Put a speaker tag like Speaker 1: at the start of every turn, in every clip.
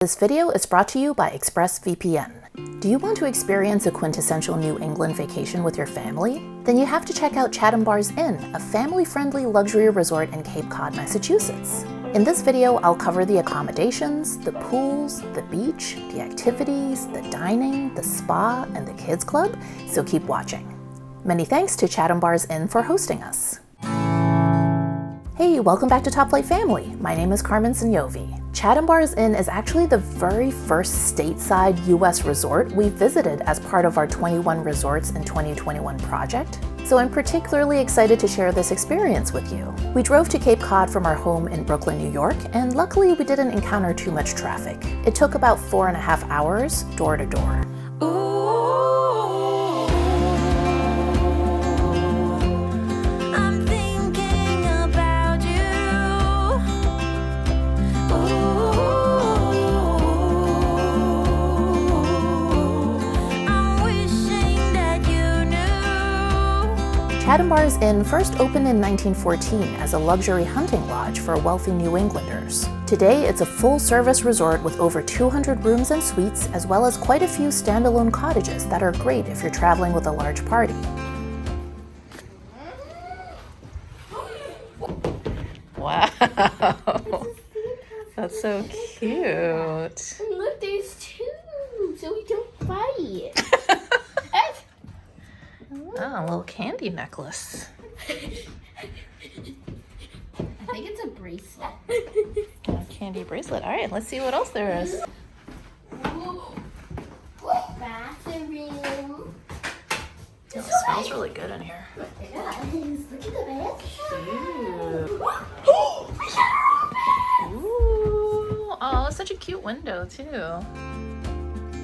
Speaker 1: This video is brought to you by EXPRESSVPN. Do you want to experience a quintessential New England vacation with your family? Then you have to check out Chatham Bars Inn, a family-friendly luxury resort in Cape Cod, Massachusetts. In this video, I'll cover the accommodations, the pools, the beach, the activities, the dining, the spa, and the kids club, so keep watching. Many thanks to Chatham Bars Inn for hosting us. Hey, welcome back to Top Flight Family. My name is Carmen Sognonvi. Chatham Bars Inn is actually the very first stateside US resort we visited as part of our 21 Resorts in 2021 project, so I'm particularly excited to share this experience with you. We drove to Cape Cod from our home in Brooklyn, New York, and luckily we didn't encounter too much traffic. It took about 4.5 hours, door to door. Chatham Bars Inn first opened in 1914 as a luxury hunting lodge for wealthy New Englanders. Today, it's a full-service resort with over 200 rooms and suites, as well as quite a few standalone cottages that are great if you're traveling with a large party. Wow, that's so cute.
Speaker 2: And look, there's two, so we don't fight.
Speaker 1: Oh, a little candy necklace.
Speaker 2: I think it's a bracelet.
Speaker 1: A candy bracelet. All right, let's see what else there is.
Speaker 2: Bathroom.
Speaker 1: It smells really good in here.
Speaker 2: It does. Look at the bathroom.
Speaker 1: Ooh, oh, it's such a cute window too.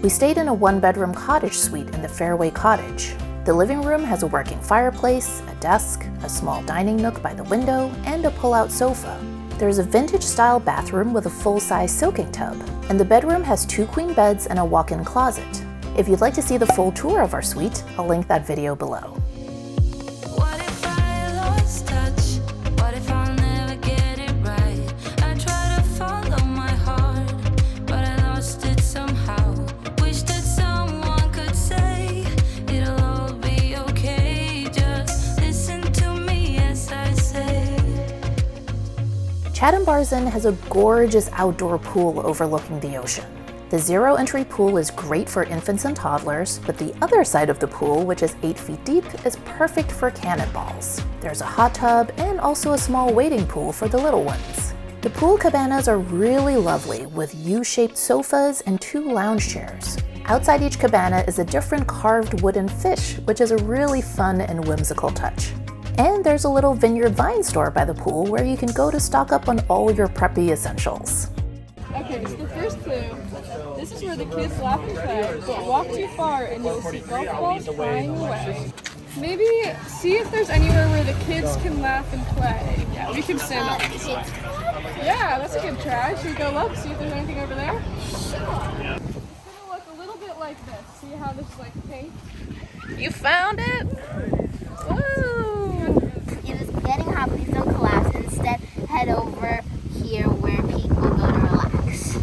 Speaker 1: We stayed in a one-bedroom cottage suite in the Fairway Cottage. The living room has a working fireplace, a desk, a small dining nook by the window, and a pull-out sofa. There's a vintage-style bathroom with a full-size soaking tub, and the bedroom has 2 queen beds and a walk-in closet. If you'd like to see the full tour of our suite, I'll link that video below. Chatham Bars Inn has a gorgeous outdoor pool overlooking the ocean. The zero-entry pool is great for infants and toddlers, but the other side of the pool, which is 8 feet deep, is perfect for cannonballs. There's a hot tub and also a small wading pool for the little ones. The pool cabanas are really lovely with U-shaped sofas and 2 lounge chairs. Outside each cabana is a different carved wooden fish, which is a really fun and whimsical touch. And there's a little Vineyard Vine store by the pool where you can go to stock up on all your preppy essentials.
Speaker 3: Okay, so the first clue, this is where the kids laugh and play, but walk too far and you'll see golf balls flying away. Maybe see if there's anywhere where the kids can laugh and play. Yeah, we can stand up. Yeah, that's a good try. Should we go look, see if there's anything over there? It's gonna look a little bit like this. See how this is like pink?
Speaker 1: You found it? Woo!
Speaker 2: It is getting hot, please don't collapse. Instead, head over here where people go to relax.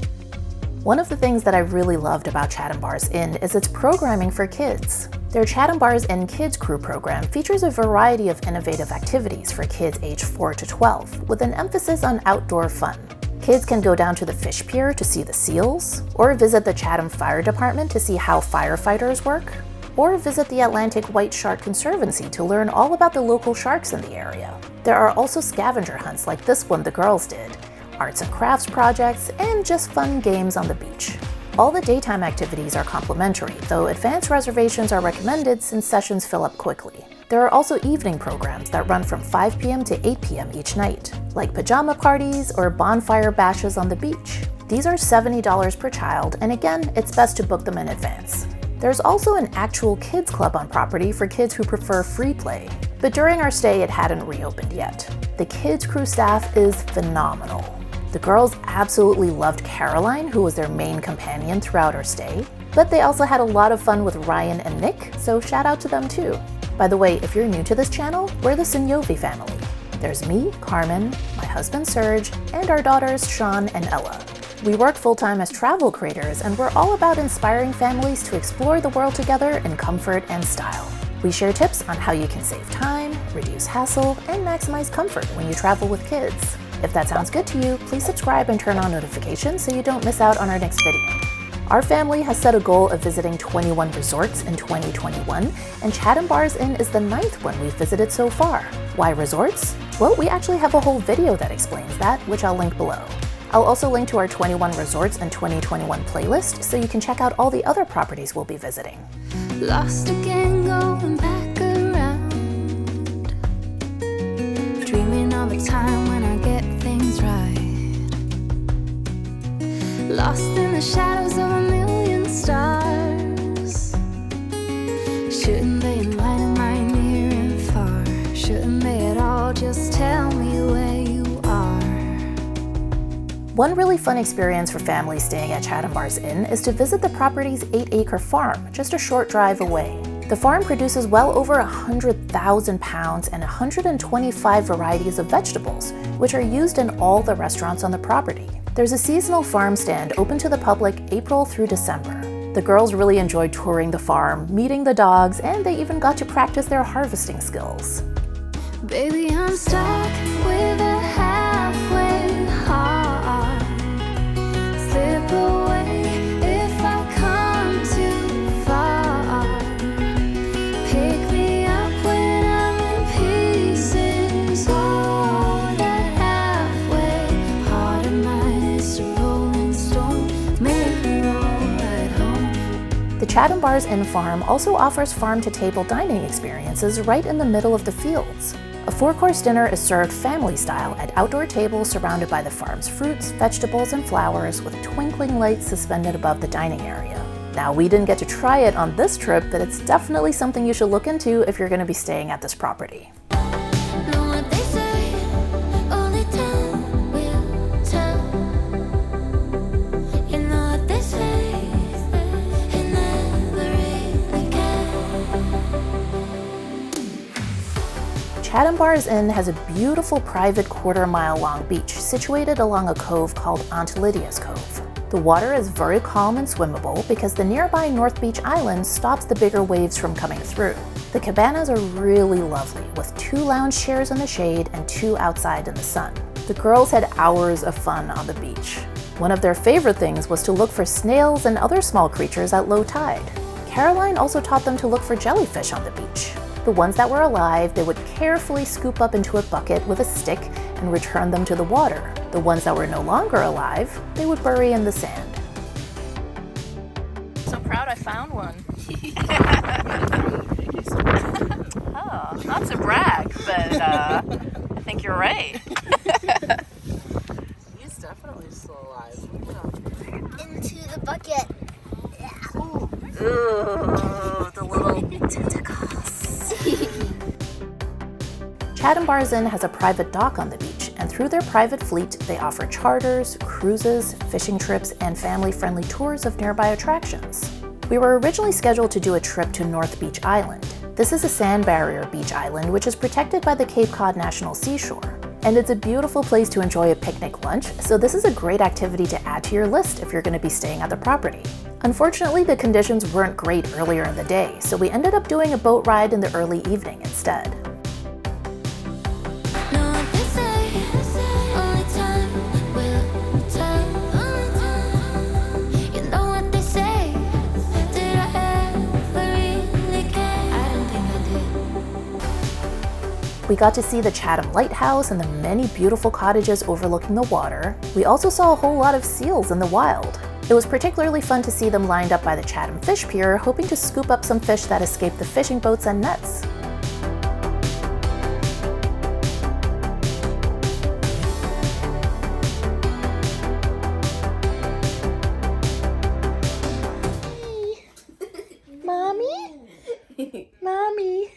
Speaker 1: One of the things that I really loved about Chatham Bars Inn is its programming for kids. Their Chatham Bars Inn Kids Crew program features a variety of innovative activities for kids aged 4 to 12, with an emphasis on outdoor fun. Kids can go down to the fish pier to see the seals, or visit the Chatham Fire Department to see how firefighters work, or visit the Atlantic White Shark Conservancy to learn all about the local sharks in the area. There are also scavenger hunts like this one the girls did, arts and crafts projects, and just fun games on the beach. All the daytime activities are complimentary, though advanced reservations are recommended since sessions fill up quickly. There are also evening programs that run from 5 p.m. to 8 p.m. each night, like pajama parties or bonfire bashes on the beach. These are $70 per child, and again, it's best to book them in advance. There's also an actual kids club on property for kids who prefer free play, but during our stay it hadn't reopened yet. The kids crew staff is phenomenal. The girls absolutely loved Caroline, who was their main companion throughout our stay, but they also had a lot of fun with Ryan and Nick, so shout out to them too. By the way, if you're new to this channel, we're the Sognonvi family. There's me, Carmen, my husband Serge, and our daughters Sean and Ella. We work full-time as travel creators, and we're all about inspiring families to explore the world together in comfort and style. We share tips on how you can save time, reduce hassle, and maximize comfort when you travel with kids. If that sounds good to you, please subscribe and turn on notifications so you don't miss out on our next video. Our family has set a goal of visiting 21 resorts in 2021, and Chatham Bars Inn is the 9th one we've visited so far. Why resorts? Well, we actually have a whole video that explains that, which I'll link below. I'll also link to our 21 resorts in 2021 playlist so you can check out all the other properties we'll be visiting.
Speaker 4: Lost again, going back around, dreaming of a time when I get things right. Lost in the shadows of a million stars. Shouldn't they enlighten my near and far? Shouldn't they at all just tell me where you are?
Speaker 1: One really fun experience for families staying at Chatham Bars Inn is to visit the property's 8-acre farm, just a short drive away. The farm produces well over 100,000 pounds and 125 varieties of vegetables, which are used in all the restaurants on the property. There's a seasonal farm stand open to the public April through December. The girls really enjoyed touring the farm, meeting the dogs, and they even got to practice their harvesting skills.
Speaker 4: Baby, I'm stuck with a halfway heart. Slip away if I come too far. Pick me up when I'm in pieces. Oh, that halfway heart of mine is a rolling stone. Make me roll right home.
Speaker 1: The Chatham Bars Inn farm also offers farm-to-table dining experiences right in the middle of the fields. A 4-course dinner is served family-style at outdoor tables surrounded by the farm's fruits, vegetables, and flowers with twinkling lights suspended above the dining area. Now, we didn't get to try it on this trip, but it's definitely something you should look into if you're going to be staying at this property.
Speaker 4: Know what they say, only time will tell. You know what they say, it never really can.
Speaker 1: Chatham Bars Inn has a beautiful private quarter-mile-long beach situated along a cove called Aunt Lydia's Cove. The water is very calm and swimmable because the nearby North Beach Island stops the bigger waves from coming through. The cabanas are really lovely, with 2 lounge chairs in the shade and 2 outside in the sun. The girls had hours of fun on the beach. One of their favorite things was to look for snails and other small creatures at low tide. Caroline also taught them to look for jellyfish on the beach. The ones that were alive, they would carefully scoop up into a bucket with a stick and return them to the water. The ones that were no longer alive, they would bury in the sand. So proud I found one. Oh, not to brag, but I think you're right.
Speaker 5: He's definitely still alive.
Speaker 2: Into the bucket.
Speaker 1: Ooh, the little tentacles. Chatham Bars Inn has a private dock on the beach, and through their private fleet, they offer charters, cruises, fishing trips, and family-friendly tours of nearby attractions. We were originally scheduled to do a trip to North Beach Island. This is a sand barrier beach island which is protected by the Cape Cod National Seashore. And it's a beautiful place to enjoy a picnic lunch, so this is a great activity to add to your list if you're going to be staying at the property. Unfortunately, the conditions weren't great earlier in the day, so we ended up doing a boat ride in the early evening instead.
Speaker 4: Know what they say, only time will tell. You know what they say, did I ever really care? I don't think I did.
Speaker 1: We got to see the Chatham Lighthouse and the many beautiful cottages overlooking the water. We also saw a whole lot of seals in the wild. It was particularly fun to see them lined up by the Chatham Fish Pier, hoping to scoop up some fish that escaped the fishing boats and nets. Mommy? Mommy?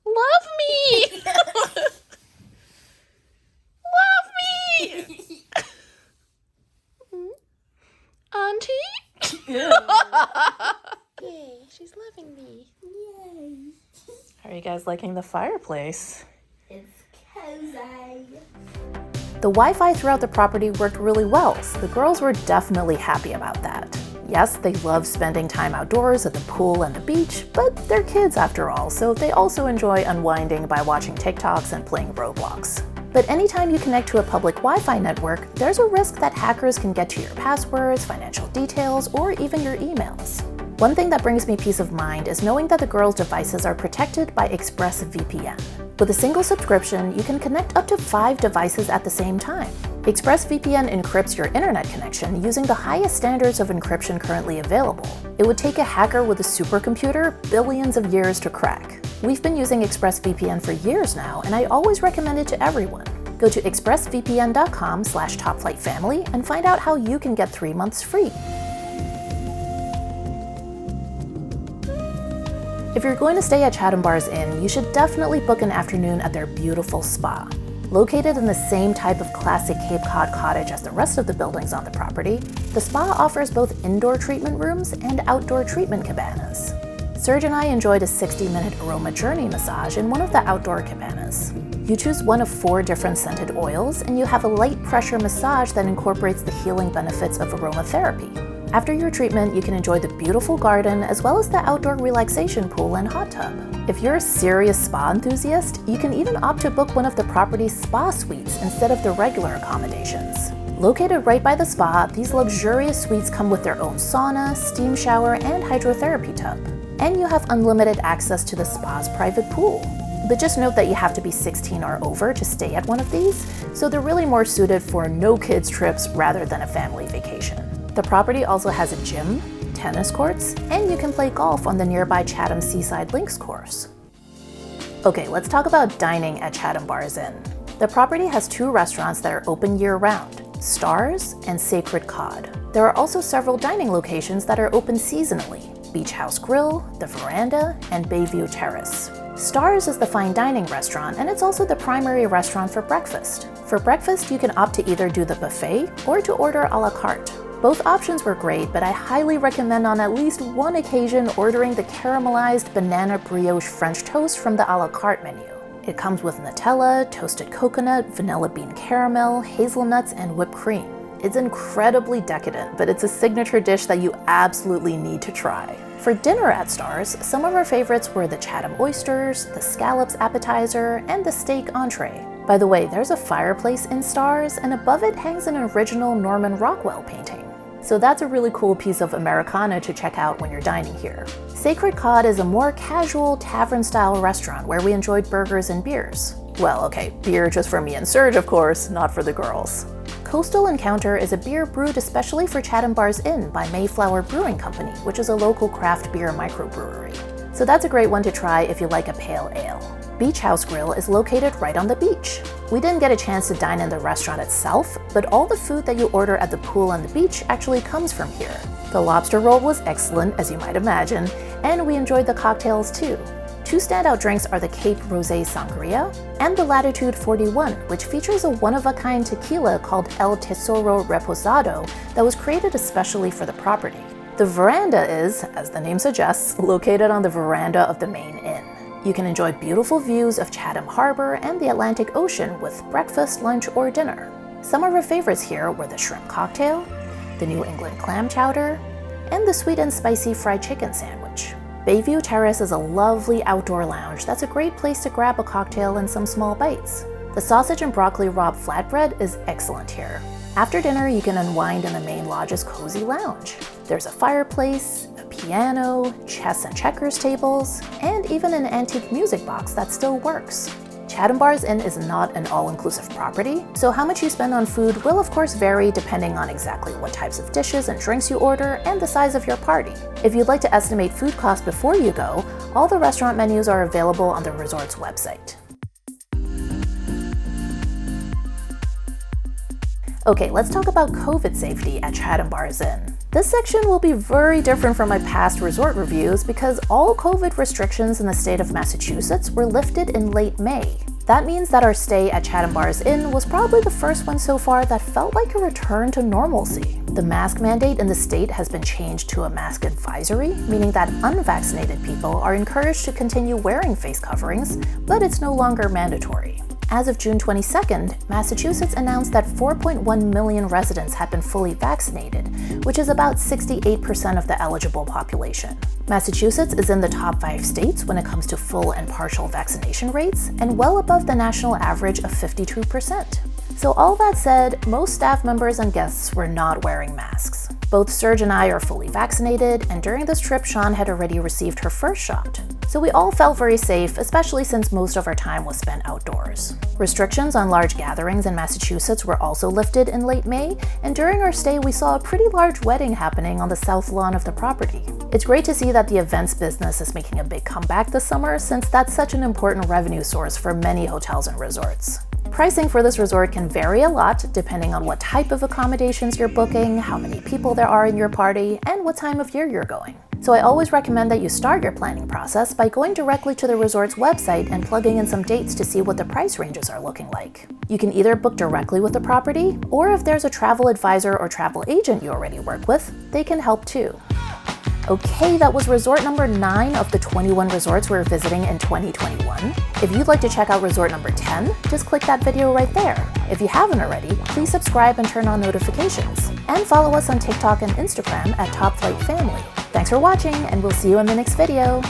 Speaker 1: Love me! Love me! Auntie? She's loving me.
Speaker 2: Yay.
Speaker 1: Are you guys liking the fireplace?
Speaker 2: It's cozy.
Speaker 1: The Wi-Fi throughout the property worked really well, so the girls were definitely happy about that. Yes, they love spending time outdoors at the pool and the beach, but they're kids after all, so they also enjoy unwinding by watching TikToks and playing Roblox. But anytime you connect to a public Wi-Fi network, there's a risk that hackers can get to your passwords, financial details, or even your emails. One thing that brings me peace of mind is knowing that the girls' devices are protected by EXPRESSVPN. With a single subscription, you can connect up to 5 devices at the same time. EXPRESSVPN encrypts your internet connection using the highest standards of encryption currently available. It would take a hacker with a supercomputer billions of years to crack. We've been using EXPRESSVPN for years now, and I always recommend it to everyone. Go to expressvpn.com/topflightfamily and find out how you can get 3 months free. If you're going to stay at Chatham Bars Inn, you should definitely book an afternoon at their beautiful spa. Located in the same type of classic Cape Cod cottage as the rest of the buildings on the property, the spa offers both indoor treatment rooms and outdoor treatment cabanas. Serge and I enjoyed a 60-minute aroma journey massage in one of the outdoor cabanas. You choose one of 4 different scented oils, and you have a light pressure massage that incorporates the healing benefits of aromatherapy. After your treatment, you can enjoy the beautiful garden as well as the outdoor relaxation pool and hot tub. If you're a serious spa enthusiast, you can even opt to book one of the property's spa suites instead of the regular accommodations. Located right by the spa, these luxurious suites come with their own sauna, steam shower, and hydrotherapy tub. And you have unlimited access to the spa's private pool. But just note that you have to be 16 or over to stay at one of these, so they're really more suited for no kids trips rather than a family vacation. The property also has a gym, tennis courts, and you can play golf on the nearby Chatham Seaside Links course. Okay, let's talk about dining at Chatham Bars Inn. The property has 2 restaurants that are open year-round, Stars and Sacred Cod. There are also several dining locations that are open seasonally, Beach House Grill, The Veranda, and Bayview Terrace. Stars is the fine dining restaurant, and it's also the primary restaurant for breakfast. For breakfast, you can opt to either do the buffet or to order a la carte. Both options were great, but I highly recommend on at least one occasion ordering the caramelized banana brioche French toast from the a la carte menu. It comes with Nutella, toasted coconut, vanilla bean caramel, hazelnuts, and whipped cream. It's incredibly decadent, but it's a signature dish that you absolutely need to try. For dinner at Stars, some of our favorites were the Chatham oysters, the scallops appetizer, and the steak entree. By the way, there's a fireplace in Stars, and above it hangs an original Norman Rockwell painting. So that's a really cool piece of Americana to check out when you're dining here. Sacred Cod is a more casual tavern-style restaurant where we enjoyed burgers and beers. Well, okay, beer just for me and Serge, of course, not for the girls. Coastal Encounter is a beer brewed especially for Chatham Bars Inn by Mayflower Brewing Company, which is a local craft beer microbrewery. So that's a great one to try if you like a pale ale. Beach House Grill is located right on the beach. We didn't get a chance to dine in the restaurant itself, but all the food that you order at the pool and the beach actually comes from here. The lobster roll was excellent, as you might imagine, and we enjoyed the cocktails too. 2 standout drinks are the Cape Rosé Sangria and the Latitude 41, which features a one-of-a-kind tequila called El Tesoro Reposado that was created especially for the property. The Veranda is, as the name suggests, located on the veranda of the main inn. You can enjoy beautiful views of Chatham Harbor and the Atlantic Ocean with breakfast, lunch, or dinner. Some of our favorites here were the shrimp cocktail, the New England clam chowder, and the sweet and spicy fried chicken sandwich. Bayview Terrace is a lovely outdoor lounge that's a great place to grab a cocktail and some small bites. The sausage and broccoli rabe flatbread is excellent here. After dinner, you can unwind in the main lodge's cozy lounge. There's a fireplace, a piano, chess and checkers tables, and even an antique music box that still works. Chatham Bars Inn is not an all-inclusive property, so how much you spend on food will of course vary depending on exactly what types of dishes and drinks you order and the size of your party. If you'd like to estimate food costs before you go, all the restaurant menus are available on the resort's website. Okay, let's talk about COVID safety at Chatham Bars Inn. This section will be very different from my past resort reviews because all COVID restrictions in the state of Massachusetts were lifted in late May. That means that our stay at Chatham Bars Inn was probably the first one so far that felt like a return to normalcy. The mask mandate in the state has been changed to a mask advisory, meaning that unvaccinated people are encouraged to continue wearing face coverings, but it's no longer mandatory. As of June 22nd, Massachusetts announced that 4.1 million residents had been fully vaccinated, which is about 68% of the eligible population. Massachusetts is in the top 5 states when it comes to full and partial vaccination rates, and well above the national average of 52%. So all that said, most staff members and guests were not wearing masks. Both Serge and I are fully vaccinated, and during this trip, Sean had already received her first shot. So we all felt very safe, especially since most of our time was spent outdoors. Restrictions on large gatherings in Massachusetts were also lifted in late May, and during our stay we saw a pretty large wedding happening on the south lawn of the property. It's great to see that the events business is making a big comeback this summer, since that's such an important revenue source for many hotels and resorts. Pricing for this resort can vary a lot depending on what type of accommodations you're booking, how many people there are in your party, and what time of year you're going. So I always recommend that you start your planning process by going directly to the resort's website and plugging in some dates to see what the price ranges are looking like. You can either book directly with the property, or if there's a travel advisor or travel agent you already work with, they can help too. Okay, that was resort number 9 of the 21 resorts we're visiting in 2021. If you'd like to check out resort number 10, just click that video right there. If you haven't already, please subscribe and turn on notifications. And follow us on TikTok and Instagram at Top Flight Family. Thanks for watching, and we'll see you in the next video.